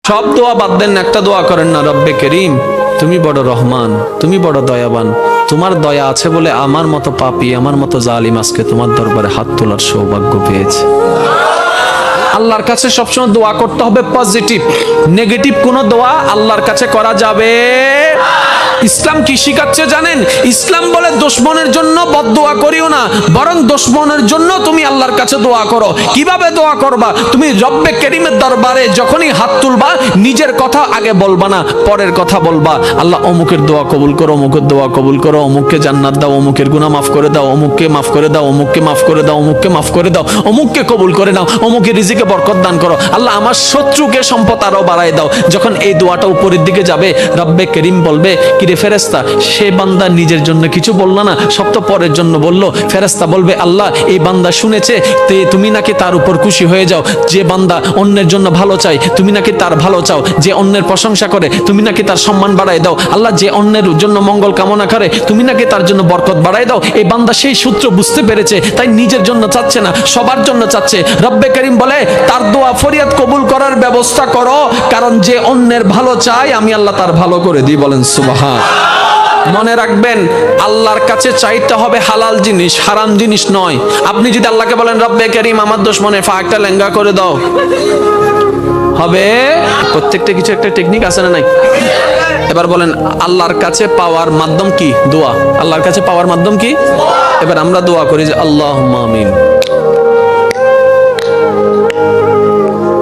সব দোয়া বাদ দেন, একটা দোয়া করেন না, রব্বে করিম তুমি বড় রহমান, তুমি বড় দয়াবান, তোমার দয়া আছে বলে আমার মতো পাপী, আমার মতো জালিম আজকে তোমার দরবারে হাত তোলার সৌভাগ্য পেয়েছে। আল্লাহর কাছে সবসময় দোয়া করতে হবে পজিটিভ, নেগেটিভ কোনো দোয়া আল্লাহর কাছে করা যাবে। ইসলাম কি শিখাচ্ছে জানেন? ইসলাম বলে দুশমনের জন্য বদদোয়া করিও না, বরং দুশমনের জন্য তুমি আল্লাহর কাছে দোয়া করো। কিভাবে দোয়া করবা? তুমি রব্বে করিমের দরবারে যখনই হাত তুলবা, নিজের কথা আগে বলবা না, পরের কথা বলবা। আল্লাহ অমুকের দোয়া কবুল করো, অমুকের দোয়া কবুল করো, অমুককে জান্নাত দাও, অমুকের গুনাহ মাফ করে দাও, অমুককে মাফ করে দাও, অমুককে মাফ করে দাও, অমুককে মাফ করে দাও, অমুককে কবুল করে নাও, অমুকের রিজিকে বরকত দান করো। আল্লাহ আমার শত্রুকে সম্পদ আরো বাড়ায় দাও। যখন এই দোয়াটা উপরের দিকে যাবে, রব্বে করিম বলবে, কিরে ফেরেশতা, সে বান্দা নিজের জন্য কিছু বলল না, সব তো পরের জন্য বললো। ফেরেশতা বলবে, আল্লাহ এই বান্দা শুনেছে, তুমি নাকি তার উপর খুশি হয়ে যাও। যে বান্দা অন্যের জন্য ভালো চাই, তুমি নাকি তার ভালো চাও। যে অন্যের প্রশংসা করে, তুমি নাকি তার সম্মান বাড়ায় দাও। আল্লাহ যে অন্যের জন্য মঙ্গল কামনা করে, তুমি নাকি তার জন্য বরকত বাড়ায় দাও। এই বান্দা সেই সূত্র বুঝতে পেরেছে, তাই নিজের জন্য চাচ্ছে না, সবার জন্য চাচ্ছে। রব্বে করিম বলে, তার দোয়া ফরিয়াদ কবুল করার ব্যবস্থা করো, কারণ যে অন্যের ভালো চায় আমি আল্লাহ তার ভালো করে দিই। বলেন সুবহান। মনে রাখবেন, আল্লাহর কাছে চাইতে হবে হালাল জিনিস, হারাম জিনিস নয়। আপনি যদি আল্লাহকে বলেন, রব্বে করিম আমার দুশমনের ফাঁকটা লেঙ্গা করে দাও, হবে? প্রত্যেকটা কিছু একটা টেকনিক আছে না নাই? এবার বলেন, আল্লাহর কাছে পাওয়ার মাধ্যম কি? দোয়া। আল্লাহর কাছে পাওয়ার মাধ্যম কি? এবার আমরা দোয়া করি যে আল্লাহুম্মা আমিন।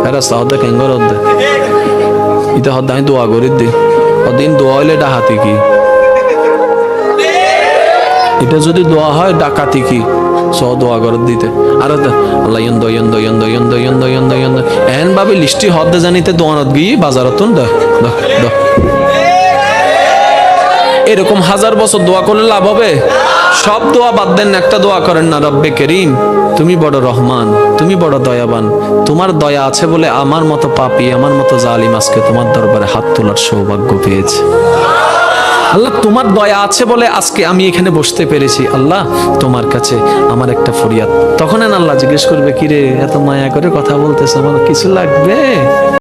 ফেরেশতা হদ্দে কেঙ্গর হদ্দে ইতে হদ্দে আমি দোয়া করি দি ওদিন দোয়া হইলে ডাহাতি কি? এটা যদি দোয়া হয় ডাকাতি কি? সহ দোয়া করে দিতে আর আল্লাহ ইন্দো ইন্দো ইন্দো ইন্দো ইন্দো ইন্দো ইন্দো এন ভাবে লিস্টি হদ্দে জানিতে দোয়ানত গিয়ে বাজারতন দ দ দ। এরকম হাজার বছর দোয়া করলে লাভ হবে? সব দোয়া বাদ দেন, একটা দোয়া করেন না, রব্বে করিম তুমি বড় রহমান, তুমি বড় দয়াবান, তোমার দয়া আছে বলে আমার মতো পাপী, আমার মতো জালিম আজকে তোমার দরবারে হাত তোলার সৌভাগ্য পেয়েছে। আল্লাহ তোমার দয়া আছে বলে আজকে আমি এখানে বসতে পেরেছি। আল্লাহ তোমার কাছে আমার একটা ফরিয়াদ। তখন আল্লাহ জিজ্ঞেস করবে, কিরে এত মায়া করে কথা বলতেছে, আমার কিছু লাগবে?